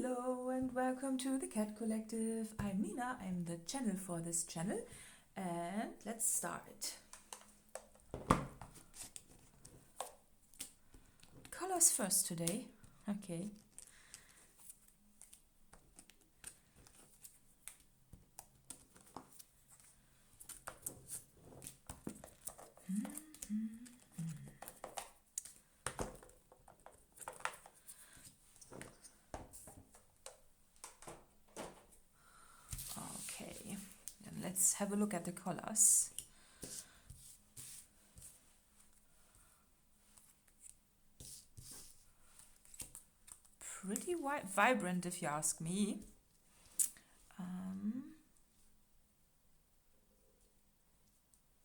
Hello and welcome to the Cat Collective. I'm Nina, I'm the channel for this channel, and let's start. Colors first today. Okay. Okay, then let's have a look at the colors. Pretty vibrant, if you ask me.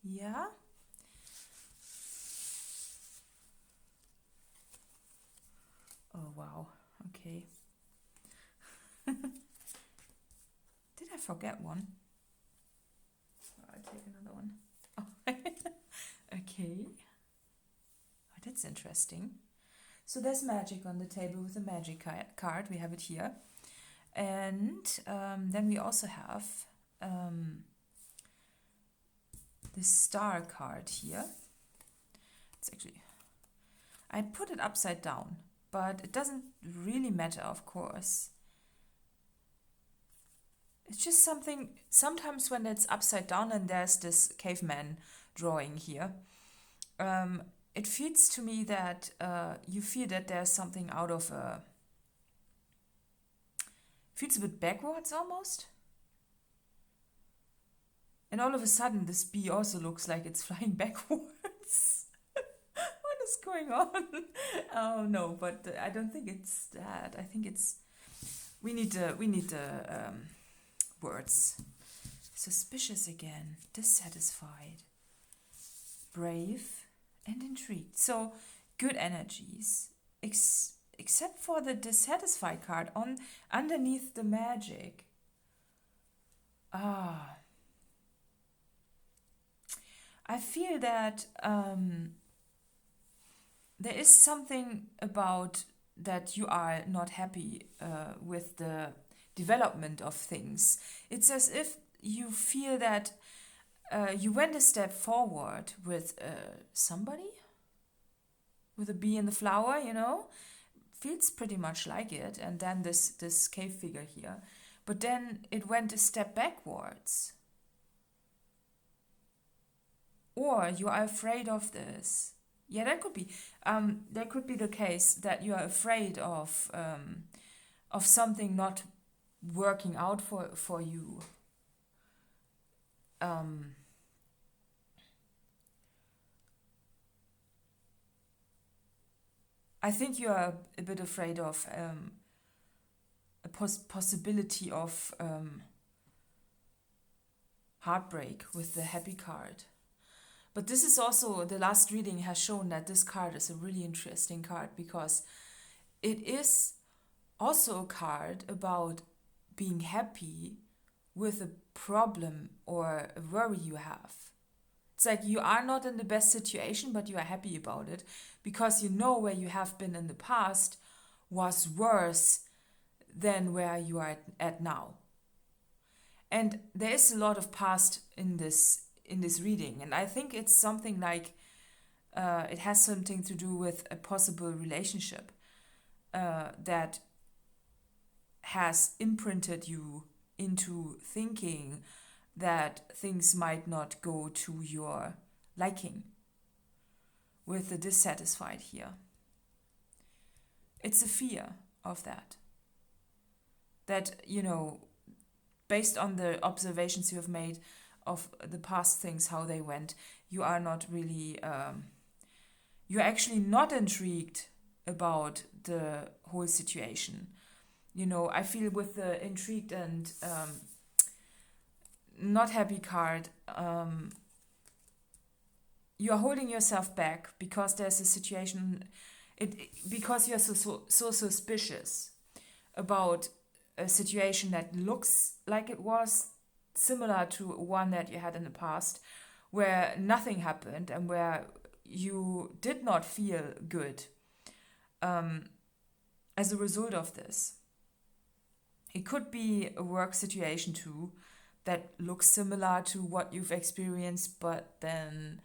Yeah. Oh wow. Okay. Did I forget one? I'll take another one. Oh. Okay. Oh, that's interesting. So there's magic on the table with a magic card. We have it here. And then we also have this star card here. It's actually, I put it upside down, but it doesn't really matter, of course. It's just something, sometimes when it's upside down and there's this caveman drawing here, it feels to me that you feel that there's something out of a... Feels a bit backwards almost. And all of a sudden this bee also looks like it's flying backwards. What is going on? Oh no, but I don't think it's that. I think it's... We need the words. Suspicious again, dissatisfied, brave, and intrigued. So good energies, except for the dissatisfied card on underneath the magic. I feel that there is something about that you are not happy with the development of things. It's as if you feel that you went a step forward with somebody, with a bee in the flower, you know, feels pretty much like it. And then this cave figure here, but then it went a step backwards. Or you are afraid of this. Yeah, that could be. That could be the case that you are afraid of something not working out for you. I think you are a bit afraid of a possibility of heartbreak with the happy card. But this is also, the last reading has shown that this card is a really interesting card because it is also a card about being happy with a problem or a worry you have. It's like you are not in the best situation, but you are happy about it because you know where you have been in the past was worse than where you are at now. And there is a lot of past in this reading, and I think it's something like it has something to do with a possible relationship that has imprinted you into thinking that things might not go to your liking with the dissatisfied here. It's a fear of that, you know, based on the observations you have made of the past things, how they went, you are not really, you're actually not intrigued about the whole situation. You know, I feel with the intrigued and not happy card, you are holding yourself back because there's a situation, because you're so suspicious about a situation that looks like it was similar to one that you had in the past, where nothing happened and where you did not feel good as a result of this. It could be a work situation too that looks similar to what you've experienced, but then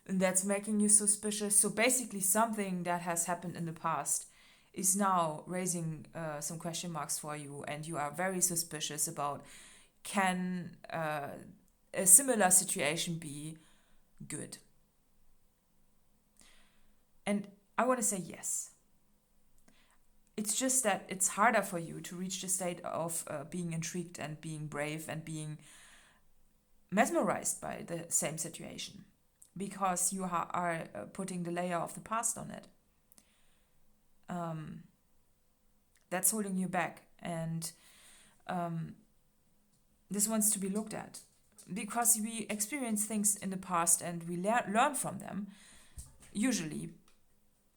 that's making you suspicious. So basically something that has happened in the past is now raising some question marks for you, and you are very suspicious about, can a similar situation be good? And I want to say yes. It's just that it's harder for you to reach the state of being intrigued and being brave and being mesmerized by the same situation, because you are putting the layer of the past on it. That's holding you back, and this wants to be looked at, because we experience things in the past and we learn from them, usually.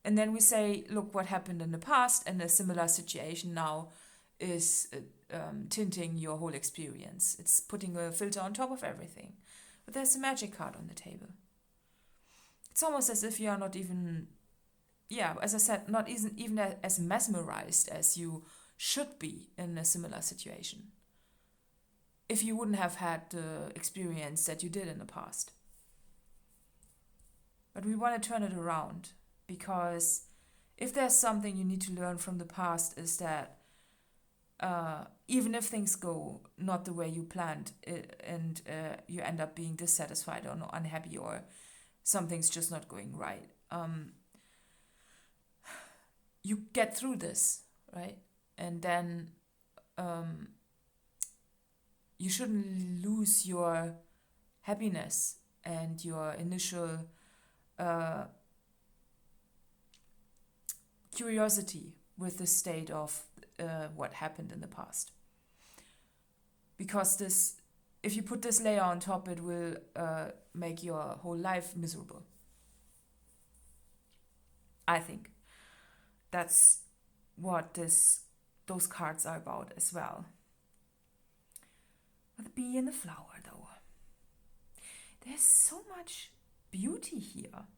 And then we say, look what happened in the past, and a similar situation now is tinting your whole experience. It's putting a filter on top of everything. But there's a magic card on the table. It's almost as if you are not even, as I said, not even as mesmerized as you should be in a similar situation, if you wouldn't have had the experience that you did in the past. But we want to turn it around. Because if there's something you need to learn from the past, is that even if things go not the way you planned, and you end up being dissatisfied or unhappy, or something's just not going right, you get through this, right? And then you shouldn't lose your happiness and your initial curiosity with the state of what happened in the past. Because this, if you put this layer on top, it will make your whole life miserable. I think that's what those cards are about as well. But the bee and the flower, though, there's so much beauty here.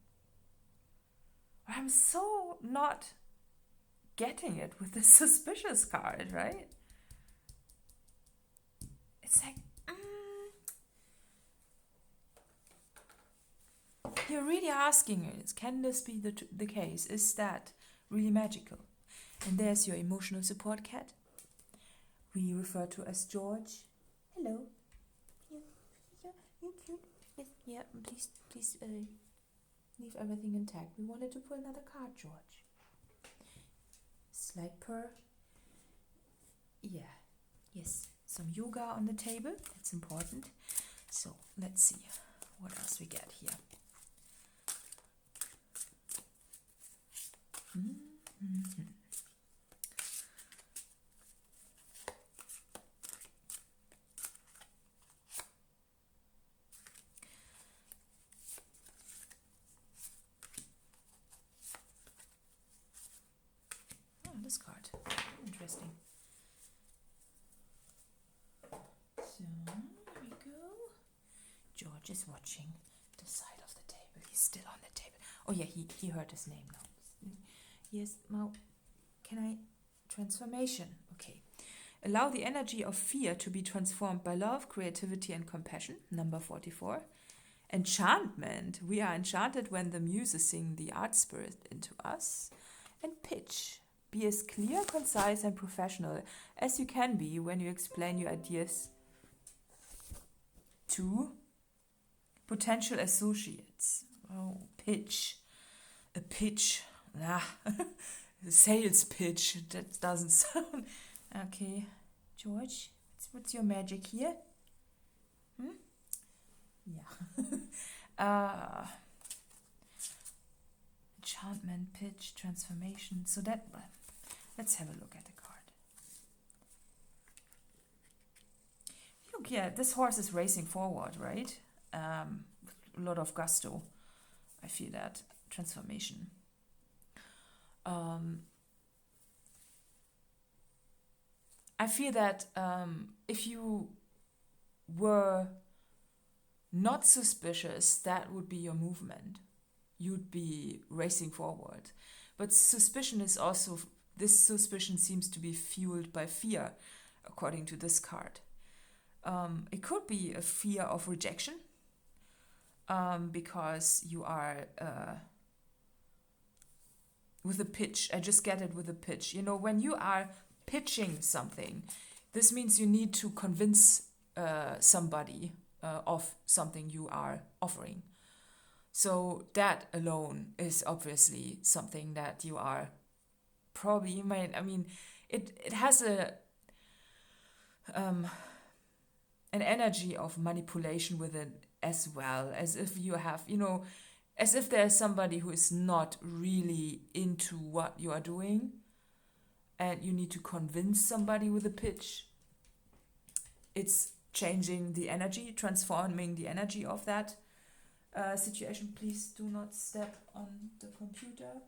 I'm so not getting it with the suspicious card, right? It's like, you're really asking us, can this be the case? Is that really magical? And there's your emotional support cat. We refer to as George. Hello. Yeah, you're cute. Yes, yeah, please leave everything intact. We wanted to pull another card, George. Slight purr. Yeah. Yes. Some yoga on the table. That's important. So let's see what else we get here. Mm-hmm. This card. Interesting. So, here we go. George is watching the side of the table. He's still on the table. Oh yeah, he heard his name now. Yes, now, can I... Transformation. Okay. Allow the energy of fear to be transformed by love, creativity, and compassion. Number 44. Enchantment. We are enchanted when the muses sing the art spirit into us. And pitch. Be as clear, concise, and professional as you can be when you explain your ideas to potential associates. Oh, pitch. A pitch. Sales pitch. That doesn't sound... Okay. George, what's your magic here? Yeah. Enchantment, pitch, transformation. So that... Let's have a look at the card. Look, yeah, this horse is racing forward, right? With a lot of gusto. I feel that. Transformation. I feel that if you were not suspicious, that would be your movement. You'd be racing forward. But suspicion is also... This suspicion seems to be fueled by fear according to this card. It could be a fear of rejection, because you are with a pitch. I just get it with a pitch. You know, when you are pitching something, this means you need to convince somebody of something you are offering. So that alone is obviously something that you are probably, you might, I mean, it has an energy of manipulation with it as well, as if you have, you know, as if there's somebody who is not really into what you are doing and you need to convince somebody with a pitch. It's changing the energy, transforming the energy of that situation. Please do not step on the computer.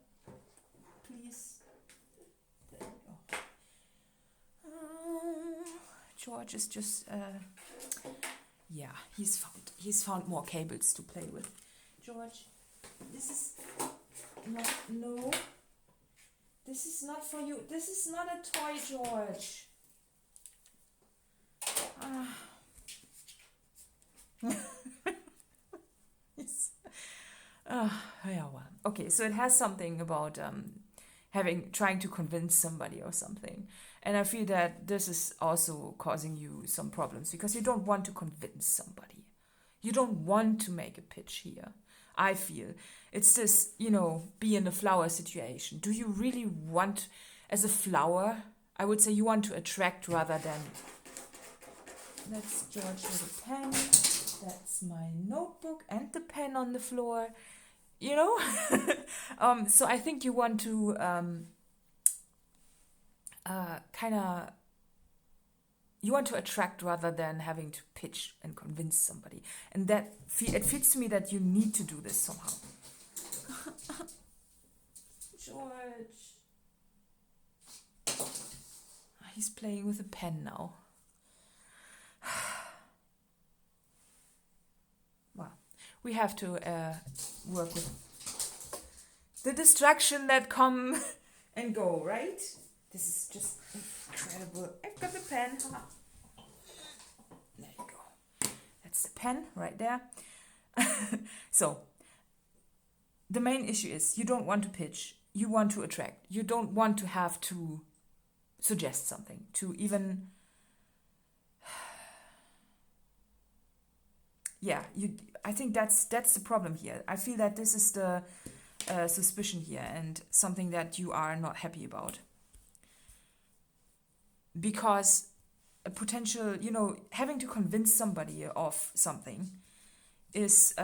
Please. There we go. George is just yeah, he's found more cables to play with. George, this is not, no, this is not for you. This is not a toy, George. Yeah, well, okay, so it has something about trying to convince somebody or something. And I feel that this is also causing you some problems because you don't want to convince somebody. You don't want to make a pitch here. I feel it's this, you know, be in a flower situation. Do you really want, as a flower, I would say you want to attract rather than, that's George with a pen, that's my notebook and the pen on the floor, you know? So I think you want to you want to attract rather than having to pitch and convince somebody. And that it feels to me that you need to do this somehow. George. He's playing with a pen now. Well, we have to work with the distraction that come and go, right? This is just incredible. I've got the pen. There you go. That's the pen right there. So, the main issue is you don't want to pitch. You want to attract. You don't want to have to suggest something. To even... Yeah, I think that's the problem here. I feel that this is the suspicion here and something that you are not happy about. Because a potential, you know, having to convince somebody of something is,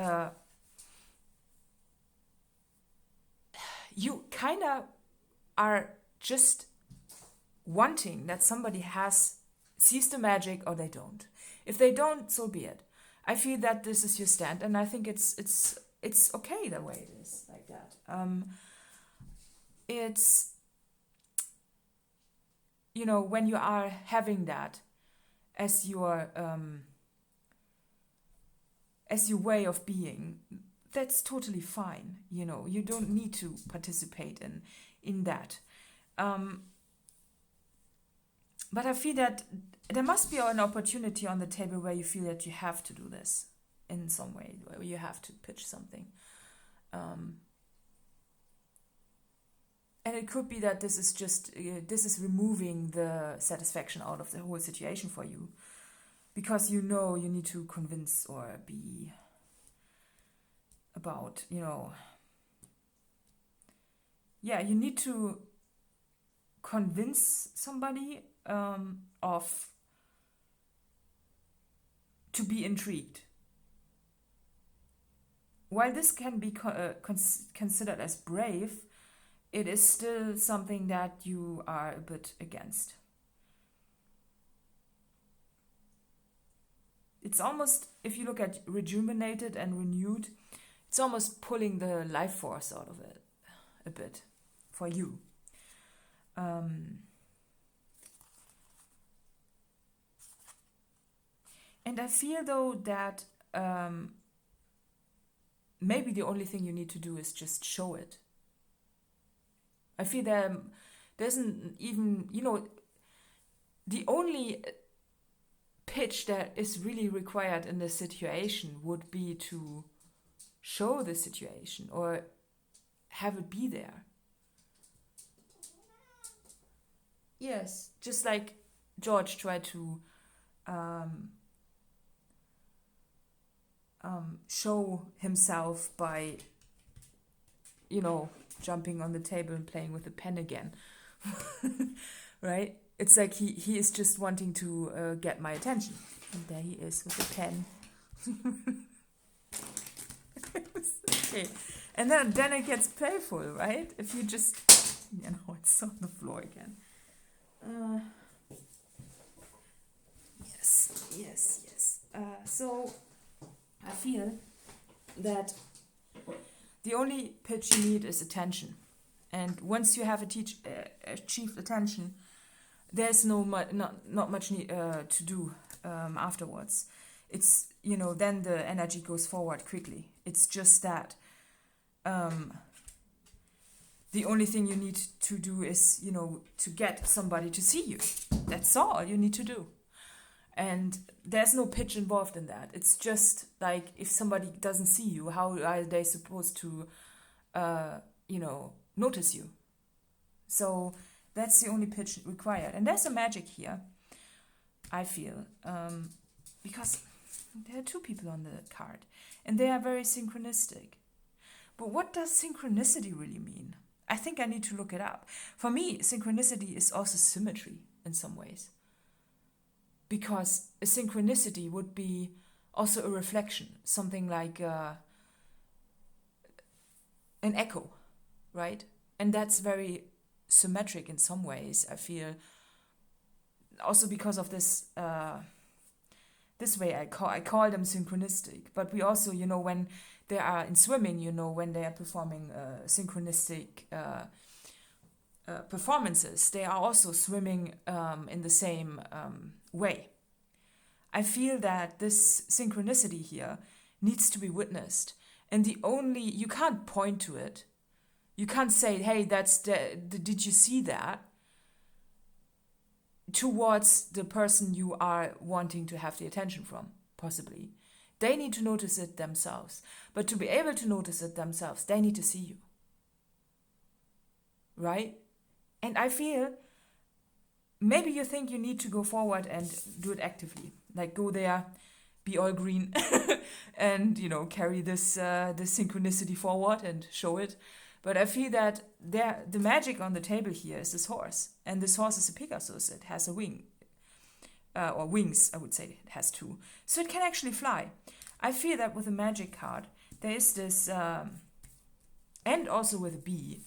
you kind of are just wanting that somebody sees the magic or they don't. If they don't, so be it. I feel that this is your stand, and I think it's okay the way it is like that. It's, you know, when you are having that as your way of being, that's totally fine. You know, you don't need to participate in that. But I feel that there must be an opportunity on the table where you feel that you have to do this in some way, where you have to pitch something. And it could be that this is removing the satisfaction out of the whole situation for you. Because you know you need to convince or be about, you know... Yeah, you need to convince somebody to be intrigued. While this can be considered as brave, it is still something that you are a bit against. It's almost, if you look at rejuvenated and renewed, it's almost pulling the life force out of it a bit for you. And I feel though that maybe the only thing you need to do is just show it. I feel there isn't even, you know, the only pitch that is really required in this situation would be to show the situation or have it be there. Yes, just like George tried to show himself by, jumping on the table and playing with the pen again. Right? It's like he is just wanting to get my attention. And there he is with the pen. Okay. And then it gets playful, right? If you just, it's on the floor again. Yes. So I feel that the only pitch you need is attention. And once you have achieved attention, there's not much need to do afterwards. It's, then the energy goes forward quickly. It's just that the only thing you need to do is, to get somebody to see you. That's all you need to do. And there's no pitch involved in that. It's just like if somebody doesn't see you, how are they supposed to, notice you? So that's the only pitch required. And there's a magic here, I feel, because there are two people on the card and they are very synchronistic. But what does synchronicity really mean? I think I need to look it up. For me, synchronicity is also symmetry in some ways. Because a synchronicity would be also a reflection, something like an echo, right? And that's very symmetric in some ways, I feel. Also because of this way I call them synchronistic. But we also, when they are in swimming, when they are performing synchronistic performances, they are also swimming in the same way. I feel that this synchronicity here needs to be witnessed. And you can't point to it. You can't say, hey, did you see that? Towards the person you are wanting to have the attention from, possibly. They need to notice it themselves. But to be able to notice it themselves, they need to see you. Right? And I feel maybe you think you need to go forward and do it actively. Like go there, be all green, and carry this synchronicity forward and show it. But I feel that the magic on the table here is this horse, and this horse is a Pegasus. It has a wing, or wings. I would say it has two, so it can actually fly. I feel that with a magic card, there is this, and also with a bee,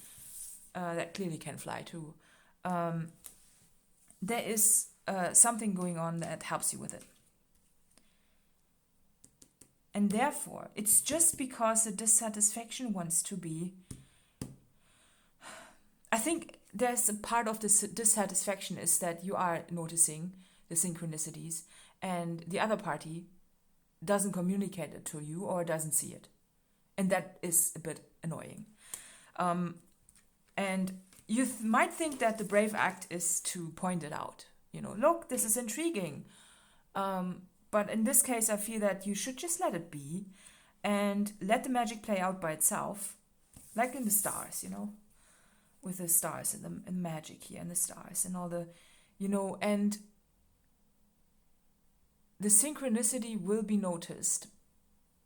that clearly can fly too. There is something going on that helps you with it. And therefore, it's just because the dissatisfaction wants to be... I think there's a part of this dissatisfaction is that you are noticing the synchronicities and the other party doesn't communicate it to you or doesn't see it. And that is a bit annoying. And you might think that the brave act is to point it out. Look, this is intriguing. But in this case, I feel that you should just let it be and let the magic play out by itself, like in the stars, with the stars and the magic here and the stars and all the, and the synchronicity will be noticed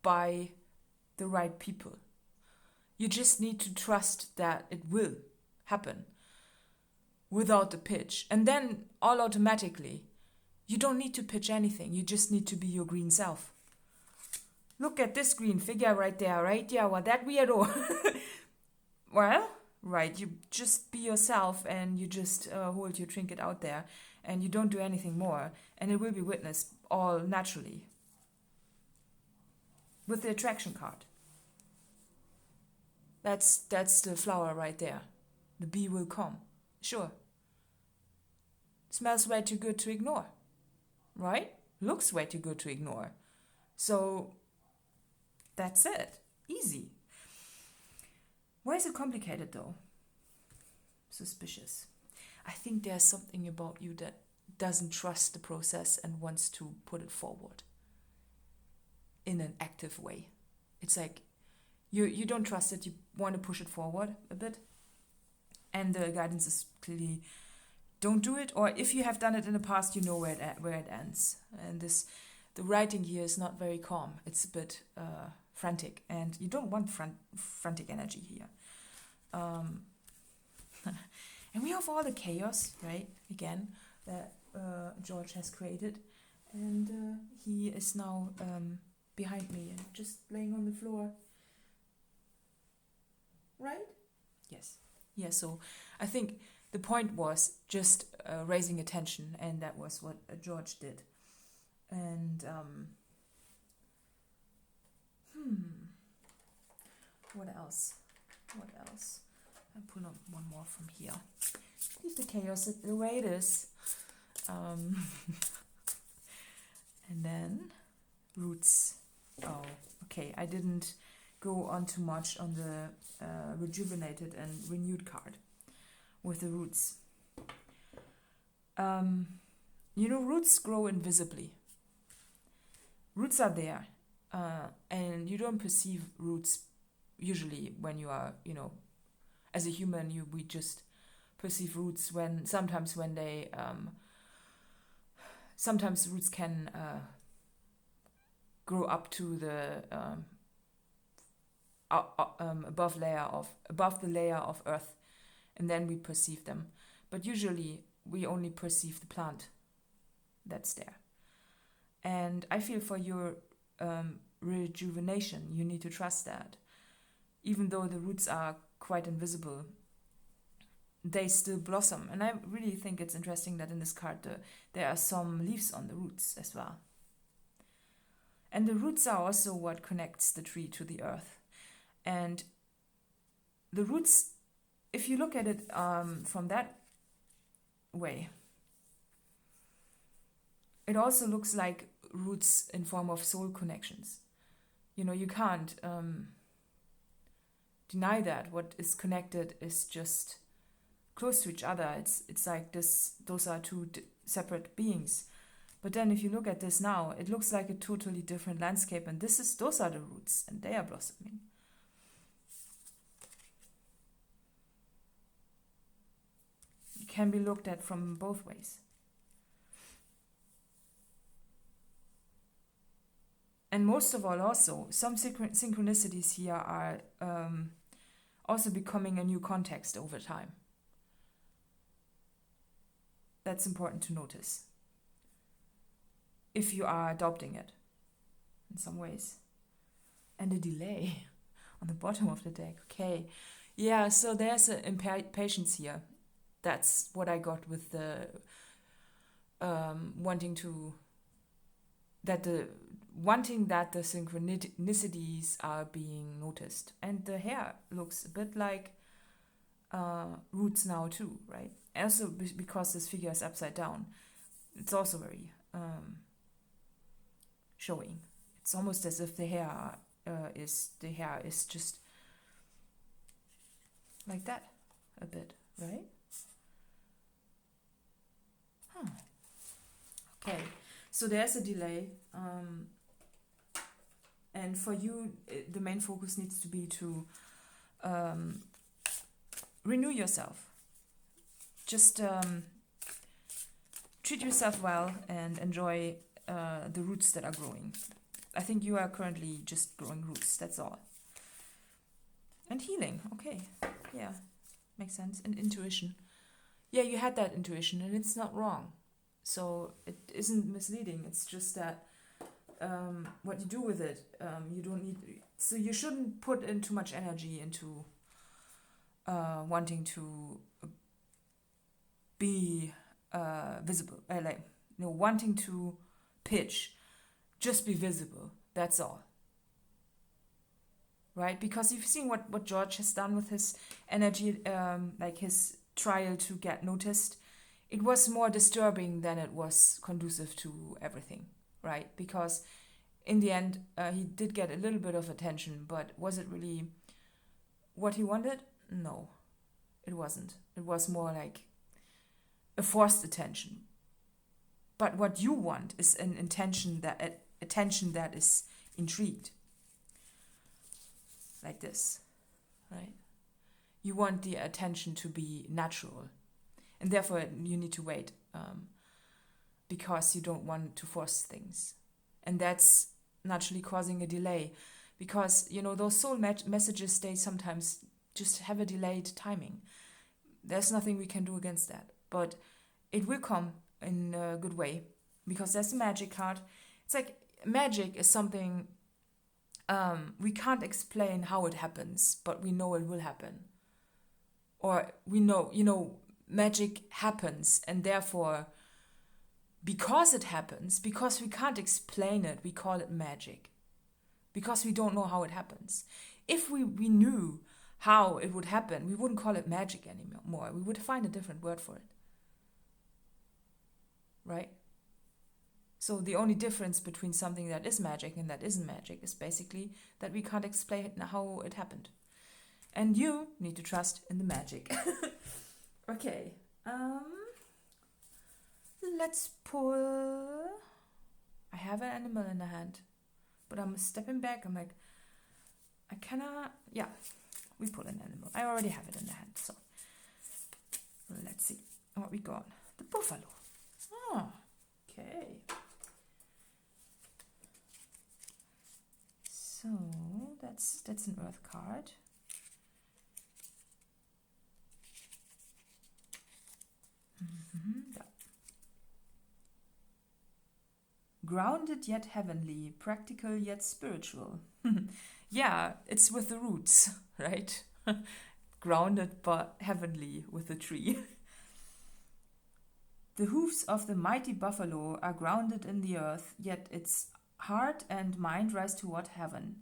by the right people. You just need to trust that it will happen without the pitch. And then all automatically, you don't need to pitch anything. You just need to be your green self. Look at this green figure right there, right? Yeah, well, that weirdo. Well, right, you just be yourself and you just hold your trinket out there and you don't do anything more. And it will be witnessed all naturally. With the attraction card. That's the flower right there. The bee will come. Sure. Smells way too good to ignore. Right? Looks way too good to ignore. So, that's it. Easy. Why is it complicated though? Suspicious. I think there's something about you that doesn't trust the process and wants to put it forward in an active way. It's like you don't trust it, you want to push it forward a bit. And the guidance is clearly, don't do it, or if you have done it in the past, you know where it ends. And the writing here is not very calm. It's a bit frantic, and you don't want frantic energy here. And we have all the chaos, right? Again, that George has created, and he is now behind me and just laying on the floor. Right? Yes. Yeah. So I think the point was just raising attention, and that was what George did. And what else? I'll pull up one more from here. Leave the chaos the way it is. And then roots. Oh, okay. I didn't go on too much on the rejuvenated and renewed card with the roots. Roots grow invisibly. Roots are there, and you don't perceive roots usually when you are, as a human, we just perceive roots sometimes roots can grow up to the above the layer of earth, and then we perceive them. But usually we only perceive the plant that's there. And I feel for your rejuvenation, you need to trust that. Even though the roots are quite invisible, they still blossom. And I really think it's interesting that in this card there are some leaves on the roots as well. And the roots are also what connects the tree to the earth. And the roots, if you look at it from that way, it also looks like roots in form of soul connections. You can't deny that. What is connected is just close to each other. It's like this. Those are two separate beings. But then if you look at this now, it looks like a totally different landscape, and those are the roots, and they are blossoming. It can be looked at from both ways. And most of all, also, some synchronicities here are also becoming a new context over time. That's important to notice, if you are adopting it in some ways. And a delay on the bottom of the deck. Okay. Yeah, so there's an impatience here. That's what I got with the wanting that the synchronicities are being noticed. And the hair looks a bit like roots now too, right? Also because this figure is upside down, it's also very showing. It's almost as if the hair is just like that a bit, right? Okay, so there's a delay, and for you, the main focus needs to be to renew yourself. Just treat yourself well and enjoy the roots that are growing. I think you are currently just growing roots, that's all. And healing, okay, yeah, makes sense. And intuition. Yeah, you had that intuition, and it's not wrong. So it isn't misleading. It's just that what you do with it, you don't need. So you shouldn't put in too much energy into wanting to be visible. Wanting to pitch, just be visible. That's all. Right? Because you've seen what George has done with his energy, like his trial to get noticed. It was more disturbing than it was conducive to everything, right? Because in the end, he did get a little bit of attention, but was it really what he wanted? No, it wasn't. It was more like a forced attention. But what you want is an attention that is intrigued. Like this, right? You want the attention to be natural. And therefore you need to wait because you don't want to force things. And that's naturally causing a delay. Because, you know, those soul messages, they sometimes just have a delayed timing. There's nothing we can do against that. But it will come in a good way. Because there's a magic card. It's like magic is something we can't explain how it happens, but we know it will happen. Or we know, you know, magic happens, and therefore, because it happens, because we can't explain it, we call it magic. Because we don't know how it happens. If we knew how it would happen, we wouldn't call it magic anymore. We would find a different word for it. Right? So the only difference between something that is magic and that isn't magic is basically that we can't explain how it happened. And you need to trust in the magic. Okay. Let's pull... I have an animal in the hand. But I'm stepping back. I'm like, I cannot... Yeah, we pull an animal. I already have it in the hand. So let's see what we got. The buffalo. Oh, okay. So that's an earth card. Yeah. Grounded yet heavenly, practical yet spiritual. Yeah, it's with the roots, right? Grounded but heavenly with the tree. The hoofs of the mighty buffalo are grounded in the earth, yet its heart and mind rise toward heaven.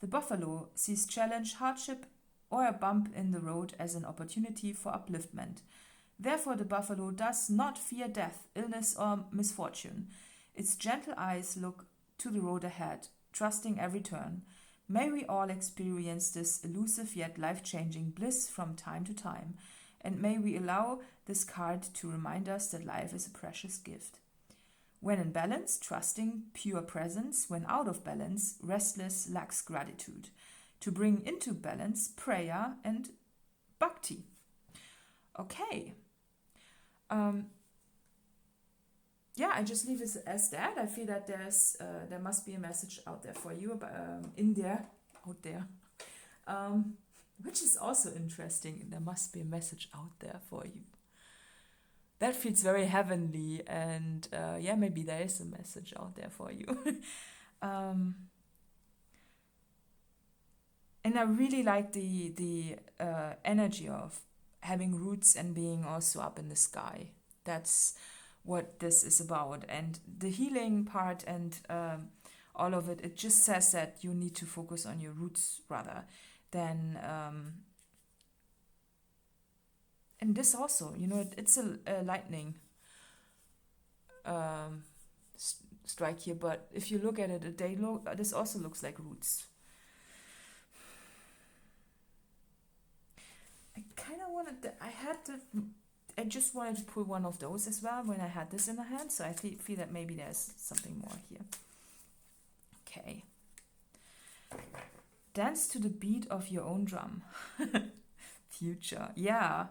The buffalo sees challenge, hardship, or a bump in the road as an opportunity for upliftment. Therefore, the buffalo does not fear death, illness, or misfortune. Its gentle eyes look to the road ahead, trusting every turn. May we all experience this elusive yet life-changing bliss from time to time, and may we allow this card to remind us that life is a precious gift. When in balance, trusting pure presence. When out of balance, restless lacks gratitude. To bring into balance, prayer and bhakti. Okay. Yeah, I just leave it as that. I feel that there must be a message out there for you, out there, which is also interesting. There must be a message out there for you. That feels very heavenly, and yeah, maybe there is a message out there for you. And I really like the energy of having roots and being also up in the sky. That's what this is about. And the healing part and all of it, it just says that you need to focus on your roots rather than... and this also, you know, it's a lightning strike here, but if you look at it, this also looks like roots. I kind of wanted I just wanted to pull one of those as well when I had this in my hand, so I feel that maybe there's something more here. Okay. Dance to the beat of your own drum. Future. Yeah.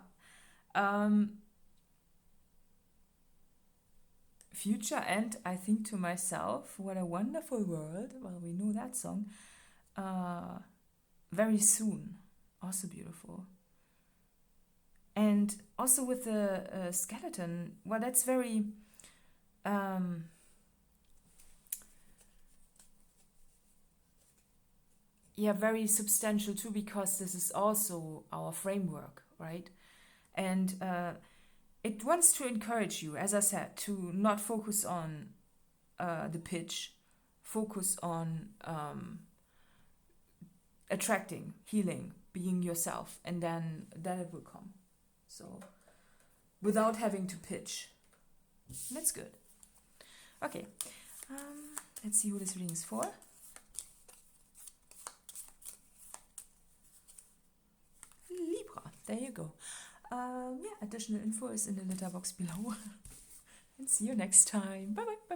Future, and I think to myself, what a wonderful world. Well, we know that song. Very soon. Also beautiful. And also with the skeleton, well, that's very... yeah, very substantial too, because this is also our framework, right? And it wants to encourage you, as I said, to not focus on the pitch, focus on attracting, healing, being yourself, and then it will come. So, without having to pitch. That's good. Okay, let's see who this reading is for. Libra, there you go. Yeah, additional info is in the letter box below. And See you next time. Bye bye.